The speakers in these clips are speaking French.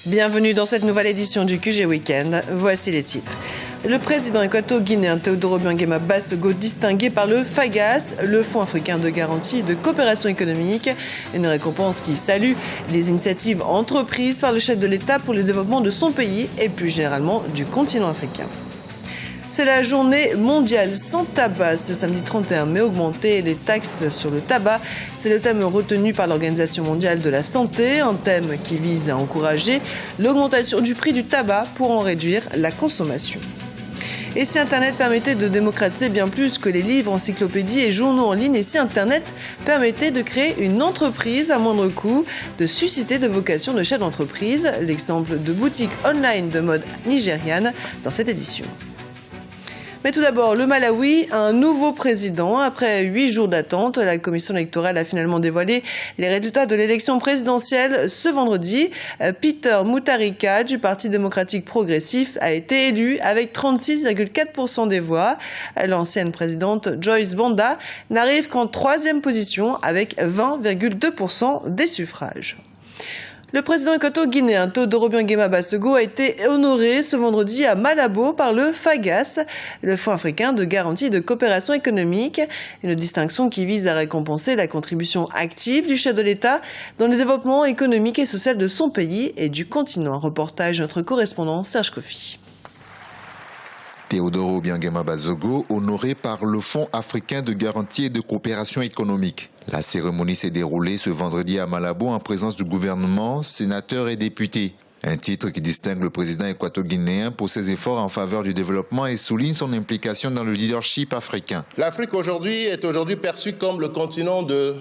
Bienvenue dans cette nouvelle édition du QG Weekend. Voici les titres. Le président équato-guinéen Teodoro Obiang Bassogo distingué par le FAGAS, le Fonds africain de garantie et de coopération économique, une récompense qui salue les initiatives entreprises par le chef de l'État pour le développement de son pays et plus généralement du continent africain. C'est la journée mondiale sans tabac ce samedi 31 mai. Augmenter les taxes sur le tabac, c'est le thème retenu par l'Organisation mondiale de la santé, un thème qui vise à encourager l'augmentation du prix du tabac pour en réduire la consommation. Et si Internet permettait de démocratiser bien plus que les livres, encyclopédies et journaux en ligne, et si Internet permettait de créer une entreprise à moindre coût, de susciter de vocations de chef d'entreprise, l'exemple de boutique online de mode nigériane dans cette édition. Mais tout d'abord, le Malawi a un nouveau président. Après 8 jours d'attente, la commission électorale a finalement dévoilé les résultats de l'élection présidentielle ce vendredi. Peter Mutharika du Parti démocratique progressif a été élu avec 36,4% des voix. L'ancienne présidente Joyce Banda n'arrive qu'en 3e position avec 20,2% des suffrages. Le président équato-guinéen Teodoro Obiang Bassogo a été honoré ce vendredi à Malabo par le FAGAS, le Fonds africain de garantie et de coopération économique, une distinction qui vise à récompenser la contribution active du chef de l'État dans le développement économique et social de son pays et du continent. Un reportage de notre correspondant Serge Kofi. Teodoro Obiang Bassogo, honoré par le Fonds africain de garantie et de coopération économique. La cérémonie s'est déroulée ce vendredi à Malabo en présence du gouvernement, sénateurs et députés. Un titre qui distingue le président équato-guinéen pour ses efforts en faveur du développement et souligne son implication dans le leadership africain. L'Afrique est aujourd'hui perçue comme le continent de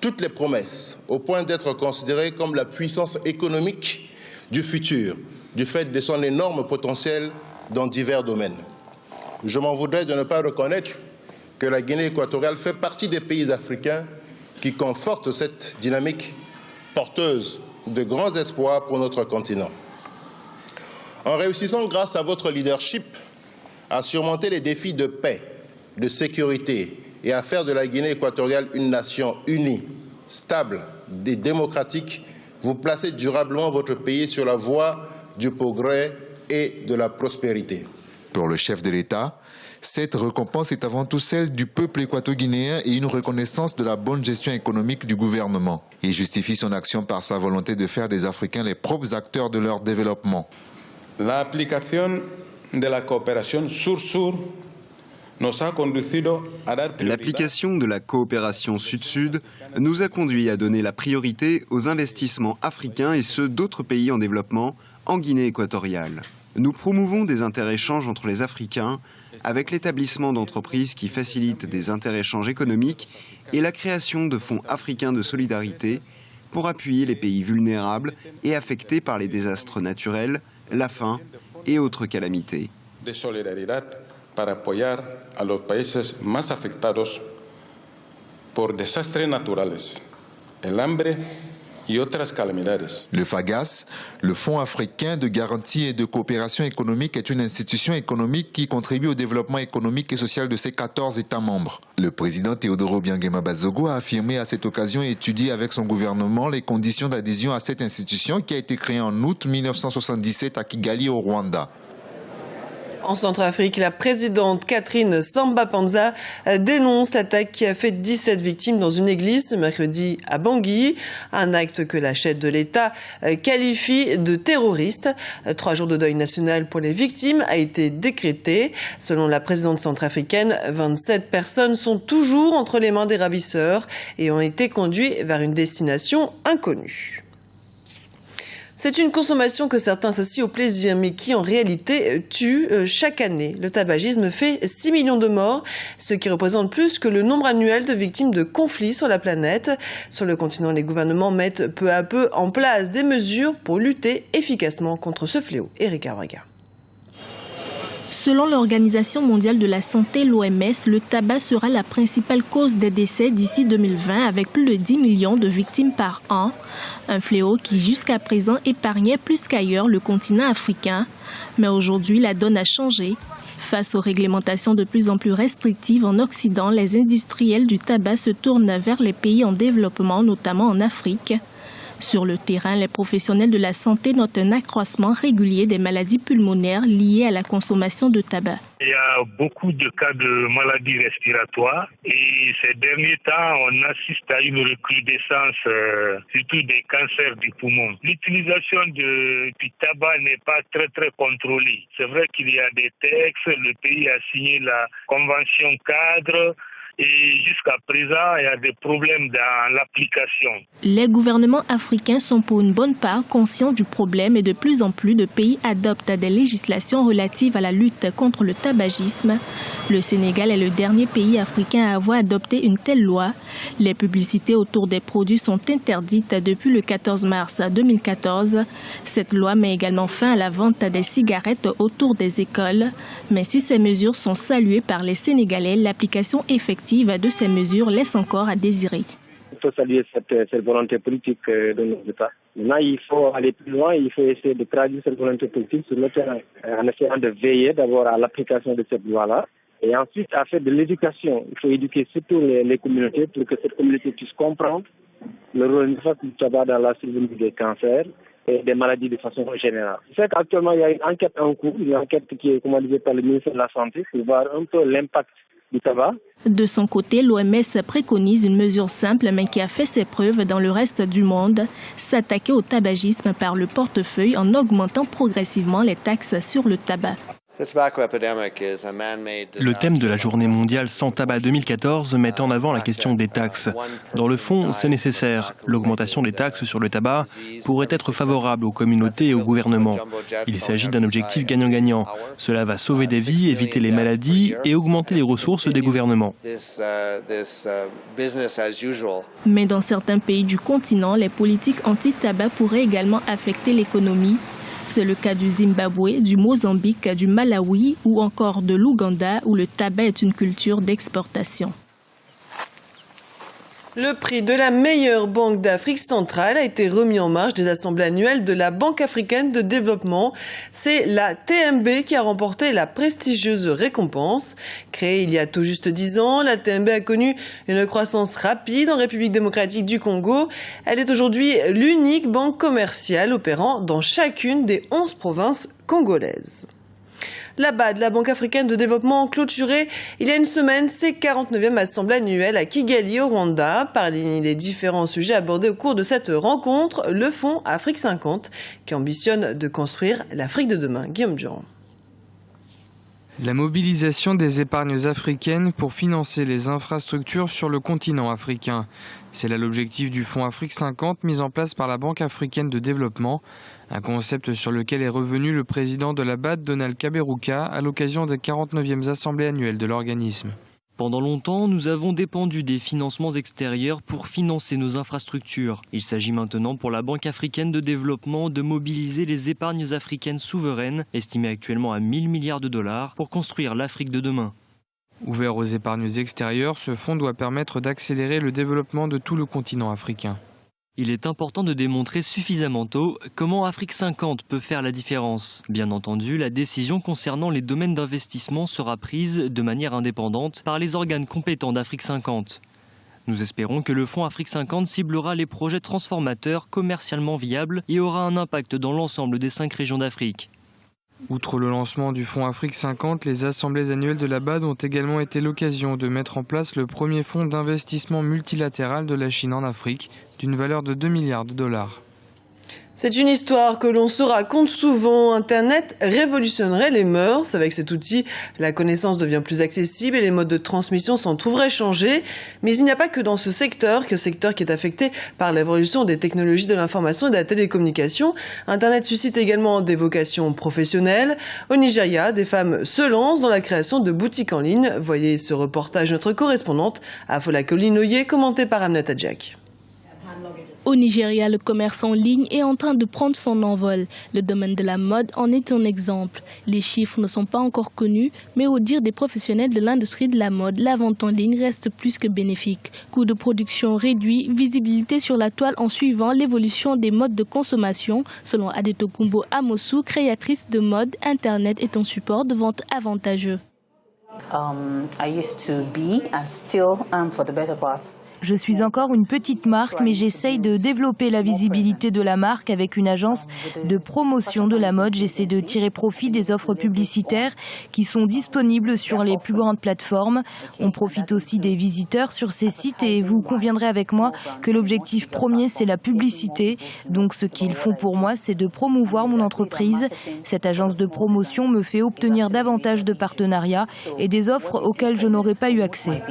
toutes les promesses, au point d'être considérée comme la puissance économique du futur, du fait de son énorme potentiel dans divers domaines. Je m'en voudrais de ne pas reconnaître que la Guinée équatoriale fait partie des pays africains qui confortent cette dynamique porteuse de grands espoirs pour notre continent. En réussissant grâce à votre leadership à surmonter les défis de paix, de sécurité et à faire de la Guinée équatoriale une nation unie, stable et démocratique, vous placez durablement votre pays sur la voie du progrès et de la prospérité. Pour le chef de l'État, cette récompense est avant tout celle du peuple équato-guinéen et une reconnaissance de la bonne gestion économique du gouvernement. Il justifie son action par sa volonté de faire des Africains les propres acteurs de leur développement. L'application de la coopération sur-sur L'application de la coopération sud-sud nous a conduit à donner la priorité aux investissements africains et ceux d'autres pays en développement en Guinée équatoriale. Nous promouvons des interéchanges entre les Africains avec l'établissement d'entreprises qui facilitent des interéchanges économiques et la création de fonds africains de solidarité pour appuyer les pays vulnérables et affectés par les désastres naturels, la faim et autres calamités. De solidaridad para apoyar a los países más afectados por desastres naturales, el hambre y otras calamidades. Le FAGAS, le Fonds africain de garantie et de coopération économique, est une institution économique qui contribue au développement économique et social de ses 14 États membres. Le président Teodoro Obiang Bassogo a affirmé à cette occasion étudier avec son gouvernement les conditions d'adhésion à cette institution qui a été créée en août 1977 à Kigali au Rwanda. En Centrafrique, la présidente Catherine Samba-Panza dénonce l'attaque qui a fait 17 victimes dans une église ce mercredi à Bangui, un acte que la chef de l'État qualifie de terroriste. 3 jours de deuil national pour les victimes a été décrété. Selon la présidente centrafricaine, 27 personnes sont toujours entre les mains des ravisseurs et ont été conduites vers une destination inconnue. C'est une consommation que certains associent au plaisir, mais qui en réalité tue chaque année. Le tabagisme fait 6 millions de morts, ce qui représente plus que le nombre annuel de victimes de conflits sur la planète. Sur le continent, les gouvernements mettent peu à peu en place des mesures pour lutter efficacement contre ce fléau. Eric Arwaga. Selon l'Organisation mondiale de la santé, l'OMS, le tabac sera la principale cause des décès d'ici 2020 avec plus de 10 millions de victimes par an. Un fléau qui jusqu'à présent épargnait plus qu'ailleurs le continent africain. Mais aujourd'hui, la donne a changé. Face aux réglementations de plus en plus restrictives en Occident, les industriels du tabac se tournent vers les pays en développement, notamment en Afrique. Sur le terrain, les professionnels de la santé notent un accroissement régulier des maladies pulmonaires liées à la consommation de tabac. Il y a beaucoup de cas de maladies respiratoires et ces derniers temps, on assiste à une recrudescence, surtout des cancers du poumon. L'utilisation du tabac n'est pas très contrôlée. C'est vrai qu'il y a des textes, le pays a signé la convention cadre. Et jusqu'à présent, il y a des problèmes dans l'application. Les gouvernements africains sont pour une bonne part conscients du problème et de plus en plus de pays adoptent des législations relatives à la lutte contre le tabagisme. Le Sénégal est le dernier pays africain à avoir adopté une telle loi. Les publicités autour des produits sont interdites depuis le 14 mars 2014. Cette loi met également fin à la vente des cigarettes autour des écoles. Mais si ces mesures sont saluées par les Sénégalais, l'application effective de ces mesures laisse encore à désirer. Il faut saluer cette volonté politique de nos États. Maintenant, il faut aller plus loin, il faut essayer de traduire cette volonté politique sur le terrain, en essayant de veiller d'abord à l'application de cette loi-là, et ensuite à faire de l'éducation. Il faut éduquer surtout les communautés pour que cette communauté puisse comprendre le rôle du tabac dans la survenue des cancers et des maladies de façon générale. C'est qu'actuellement, il y a une enquête en cours, une enquête qui est commandée par le ministère de la Santé pour voir un peu l'impact du tabac. De son côté, l'OMS préconise une mesure simple mais qui a fait ses preuves dans le reste du monde, s'attaquer au tabagisme par le portefeuille en augmentant progressivement les taxes sur le tabac. Le thème de la Journée mondiale sans tabac 2014 met en avant la question des taxes. Dans le fond, c'est nécessaire. L'augmentation des taxes sur le tabac pourrait être favorable aux communautés et au gouvernement. Il s'agit d'un objectif gagnant-gagnant. Cela va sauver des vies, éviter les maladies et augmenter les ressources des gouvernements. Mais dans certains pays du continent, les politiques anti-tabac pourraient également affecter l'économie. C'est le cas du Zimbabwe, du Mozambique, du Malawi ou encore de l'Ouganda où le tabac est une culture d'exportation. Le prix de la meilleure banque d'Afrique centrale a été remis en marge des assemblées annuelles de la Banque africaine de développement. C'est la TMB qui a remporté la prestigieuse récompense. Créée il y a tout juste 10 ans, la TMB a connu une croissance rapide en République démocratique du Congo. Elle est aujourd'hui l'unique banque commerciale opérant dans chacune des 11 provinces congolaises. La BAD, la Banque africaine de développement, clôturé il y a une semaine ses 49e assemblées annuelles à Kigali au Rwanda. Parmi les différents sujets abordés au cours de cette rencontre, le Fonds Afrique 50 qui ambitionne de construire l'Afrique de demain. Guillaume Durand. La mobilisation des épargnes africaines pour financer les infrastructures sur le continent africain. C'est là l'objectif du Fonds Afrique 50 mis en place par la Banque africaine de développement, un concept sur lequel est revenu le président de la BAD, Donald Kaberuka, à l'occasion des 49e assemblées annuelles de l'organisme. Pendant longtemps, nous avons dépendu des financements extérieurs pour financer nos infrastructures. Il s'agit maintenant pour la Banque africaine de développement de mobiliser les épargnes africaines souveraines, estimées actuellement à 1000 milliards de dollars, pour construire l'Afrique de demain. Ouvert aux épargnes extérieures, ce fonds doit permettre d'accélérer le développement de tout le continent africain. Il est important de démontrer suffisamment tôt comment Afrique 50 peut faire la différence. Bien entendu, la décision concernant les domaines d'investissement sera prise de manière indépendante par les organes compétents d'Afrique 50. Nous espérons que le Fonds Afrique 50 ciblera les projets transformateurs commercialement viables et aura un impact dans l'ensemble des 5 régions d'Afrique. Outre le lancement du Fonds Afrique 50, les assemblées annuelles de la BAD ont également été l'occasion de mettre en place le premier fonds d'investissement multilatéral de la Chine en Afrique, d'une valeur de 2 milliards de dollars. C'est une histoire que l'on se raconte souvent. Internet révolutionnerait les mœurs. Avec cet outil, la connaissance devient plus accessible et les modes de transmission s'en trouveraient changés. Mais il n'y a pas que dans ce secteur qui est affecté par l'évolution des technologies de l'information et de la télécommunication. Internet suscite également des vocations professionnelles. Au Nigeria, des femmes se lancent dans la création de boutiques en ligne. Voyez ce reportage, notre correspondante, Afola Kolinoye, commenté par Aminata Jack. Au Nigeria, le commerce en ligne est en train de prendre son envol. Le domaine de la mode en est un exemple. Les chiffres ne sont pas encore connus, mais au dire des professionnels de l'industrie de la mode, la vente en ligne reste plus que bénéfique. Coût de production réduit, visibilité sur la toile en suivant l'évolution des modes de consommation. Selon Adetokumbo Amosu, créatrice de mode, Internet est un support de vente avantageux. I used to be and still am for the better part Je suis encore une petite marque, mais j'essaye de développer la visibilité de la marque avec une agence de promotion de la mode. J'essaie de tirer profit des offres publicitaires qui sont disponibles sur les plus grandes plateformes. On profite aussi des visiteurs sur ces sites et vous conviendrez avec moi que l'objectif premier, c'est la publicité. Donc ce qu'ils font pour moi, c'est de promouvoir mon entreprise. Cette agence de promotion me fait obtenir davantage de partenariats et des offres auxquelles je n'aurais pas eu accès.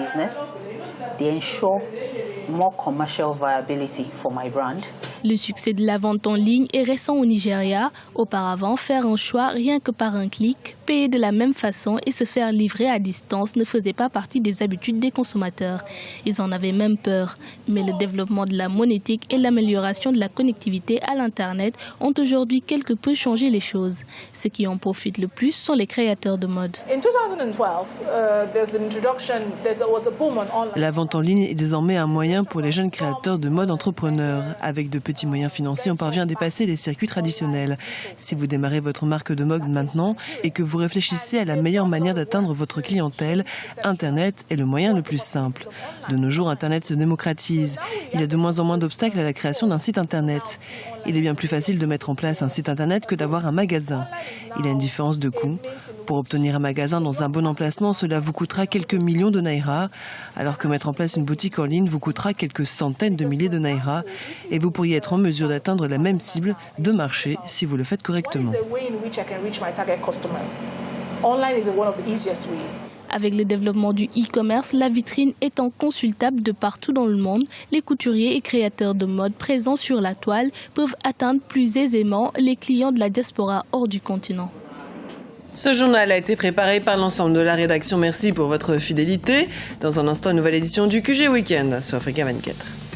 Le succès de la vente en ligne est récent au Nigeria. Auparavant, faire un choix rien que par un clic, payer de la même façon et se faire livrer à distance ne faisait pas partie des habitudes des consommateurs. Ils en avaient même peur. Mais le développement de la monétique et l'amélioration de la connectivité à l'Internet ont aujourd'hui quelque peu changé les choses. Ceux qui en profitent le plus sont les créateurs de mode. La vente en ligne est désormais un moyen pour les jeunes créateurs de mode entrepreneurs. Avec de petits moyens financiers, on parvient à dépasser les circuits traditionnels. Si vous démarrez votre marque de mode maintenant et que vous réfléchissez à la meilleure manière d'atteindre votre clientèle, Internet est le moyen le plus simple. De nos jours, Internet se démocratise. Il y a de moins en moins d'obstacles à la création d'un site Internet. Il est bien plus facile de mettre en place un site Internet que d'avoir un magasin. Il y a une différence de coût. Pour obtenir un magasin dans un bon emplacement, cela vous coûtera quelques millions de naira, alors que mettre en place une boutique en ligne vous coûtera quelques centaines de milliers de naira, et vous pourriez être en mesure d'atteindre la même cible de marché si vous le faites correctement. Avec le développement du e-commerce, la vitrine étant consultable de partout dans le monde, les couturiers et créateurs de mode présents sur la toile peuvent atteindre plus aisément les clients de la diaspora hors du continent. Ce journal a été préparé par l'ensemble de la rédaction. Merci pour votre fidélité. Dans un instant, une nouvelle édition du QG Weekend sur Africa 24.